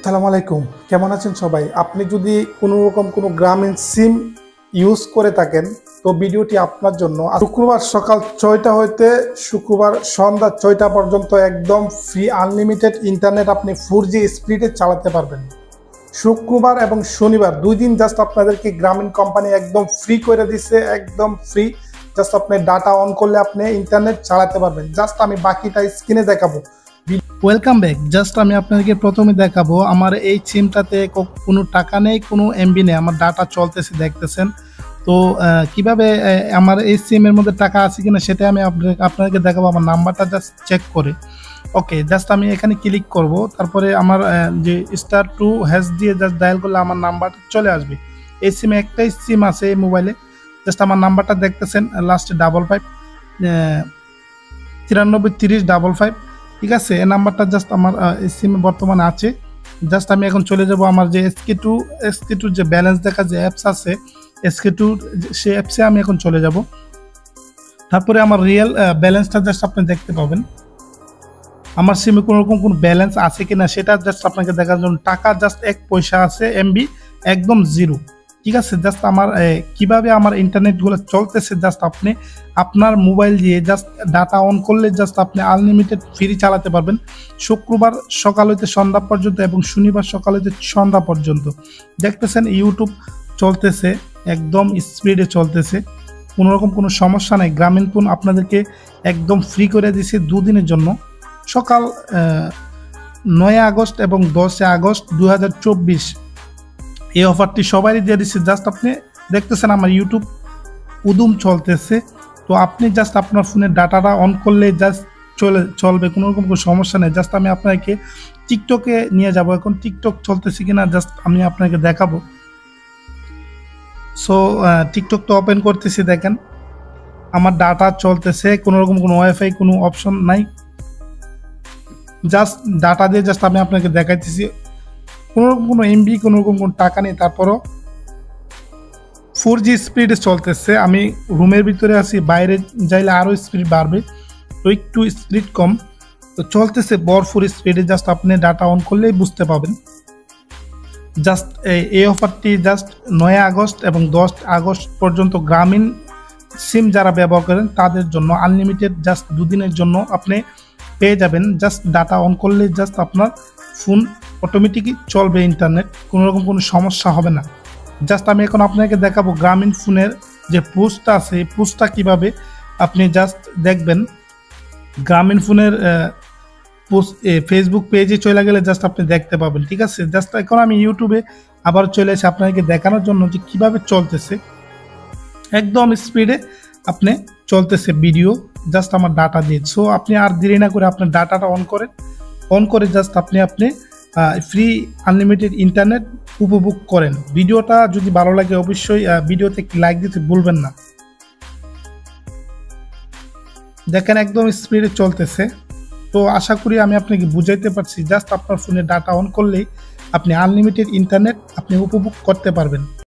আসসালামু আলাইকুম, কেমন আছেন সবাই? আপনি যদি কোনো রকম কোনো গ্রামীণ সিম ইউজ করে থাকেন তো ভিডিওটি আপনার জন্য। শুক্রবার সকাল 6টা হইতে শুক্রবার সন্ধ্যা 6টা পর্যন্ত একদম ফ্রি আনলিমিটেড ইন্টারনেট আপনি 4G স্পিডে চালাতে পারবেন। শুক্রবার এবং শনিবার 2 দিন জাস্ট আপনাদেরকে গ্রামীণ কোম্পানি একদম ফ্রি করে দিচ্ছে, একদম ফ্রি। জাস্ট আপনি ডাটা অন করলে আপনি ইন্টারনেট চালাতে পারবেন। জাস্ট আমি বাকিটা স্ক্রিনে দেখাবো। Welcome back. জাস্ট আমি আপনাদেরকে প্রথমে দেখাবো আমার এই সিমটাতে কোনো টাকা নেই, কোনো এমবি নেই, আমার ডাটা চলতেছে দেখতেছেন। তো কিভাবে আমার এই সিমের মধ্যে টাকা আছে কিনা সেটা আমি আপনাদেরকে দেখাবো আমার নাম্বারটা জাস্ট চেক করে। ওকে, জাস্ট আমি এখানে ক্লিক করব, তারপরে আমার যে *2# দিয়ে জাস্ট ডায়াল করলে আমার নাম্বারটা চলে আসবে। এই সিমে একটাই সিম আছে এই মোবাইলে। জাস্ট আমার নাম্বারটা দেখতেছেন, লাস্টে 55 93 30 55। ঠিক আছে, এই নাম্বারটা জাস্ট আমার এই সিমে বর্তমানে আছে। জাস্ট আমি এখন চলে যাব আমার যে SK2 যে ব্যালেন্স দেখা যে অ্যাপস আছে SK2 সে অ্যাপসে আমি এখন চলে যাব। তারপরে আমার রিয়েল ব্যালেন্সটা জাস্ট আপনি দেখতে পাবেন। আমার সিমে কোনো রকম কোনো ব্যালেন্স আছে কিনা সেটা জাস্ট আপনাকে দেখার জন্য। টাকা জাস্ট 1 পয়সা আছে, এমবি একদম 0। ঠিক আছে, জাস্ট আমার কিভাবে আমার ইন্টারনেটগুলো চলতেছে জাস্ট আপনি আপনার মোবাইল দিয়ে জাস্ট ডাটা অন করলে জাস্ট আপনি আনলিমিটেড ফ্রি চালাতে পারবেন শুক্রবার সকাল হইতে সন্ধ্যা পর্যন্ত এবং শনিবার সকাল হইতে সন্ধ্যা পর্যন্ত। দেখতেছেন ইউটিউব চলতেছে, একদম স্পিডে চলতেছে, কোনোরকম কোনো সমস্যা নেই। গ্রামীণ ফোন আপনাদেরকে একদম ফ্রি করে দিয়েছে 2 দিনের জন্য। সকাল 9 আগস্ট এবং 10 আগস্ট 2024 এই অফারটি সবারই দিয়ে দিচ্ছে। জাস্ট আপনি দেখতেছেন আমার ইউটিউব উদুম চলতেছে। তো আপনি জাস্ট আপনার ফোনের ডাটাটা অন করলে জাস্ট চলবে, কোনো রকম কোনো সমস্যা নেই। জাস্ট আমি আপনাকে টিকটকে নিয়ে যাব, এখন টিকটক চলতেছে কিনা জাস্ট আমি আপনাকে দেখাবো। সো টিকটক তো ওপেন করতেছি, দেখেন আমার ডাটা চলতেছে, কোনো রকম কোনো ওয়াইফাই কোনো অপশন নাই। জাস্ট ডাটা দিয়ে জাস্ট আমি আপনাকে দেখাইতেছি, কোনো রকম কোনো এমবি কোনো রকম কোনো টাকা নেই, তারপরও 4G স্পিডে চলতেছে। আমি রুমের ভিতরে আছি, বাইরে যাইলে আরও স্পিড বাড়বে, তো একটু স্পিড কম, তো চলতেছে ভরপুর স্পিডে। জাস্ট আপনি ডাটা অন করলেই বুঝতে পাবেন। জাস্ট এই অফারটি জাস্ট 9 আগস্ট এবং 10 আগস্ট পর্যন্ত গ্রামীণ সিম যারা ব্যবহার করেন তাদের জন্য আনলিমিটেড জাস্ট 2 দিনের জন্য আপনি পেয়ে যাবেন। জাস্ট ডাটা অন করলে জাস্ট আপনার ফোন অটোমেটিকই চলবে, ইন্টারনেট কোনো রকম কোনো সমস্যা হবে না। জাস্ট আমি এখন আপনাকে দেখাবো গ্রামীণ ফোনের যে পোস্টটা আছে এই পোস্টটা কীভাবে আপনি জাস্ট দেখবেন। গ্রামীণ ফোনের পোস্ট ফেসবুক পেজে চলে গেলে জাস্ট আপনি দেখতে পাবেন। ঠিক আছে, জাস্ট এখন আমি ইউটিউবে আবার চলে এসে আপনাকে দেখানোর জন্য যে কীভাবে চলতেছে একদম স্পিডে আপনি চলতেছে ভিডিও জাস্ট আমার ডাটা দিয়ে। সো আপনি আর দেরি না করে আপনার ডাটাটা অন করে জাস্ট আপনি ফ্রি আনলিমিটেড ইন্টারনেট উপভোগ করেন। ভিডিওটা যদি ভালো লাগে অবশ্যই ভিডিওতে একটি লাইক দিতে ভুলবেন না। দেখেন একদম স্পিডে চলতেছে। তো আশা করি আমি আপনাকে বুঝাইতে পারছি। জাস্ট আপনার ফোনে ডাটা অন করলেই আপনি আনলিমিটেড ইন্টারনেট আপনি উপভোগ করতে পারবেন।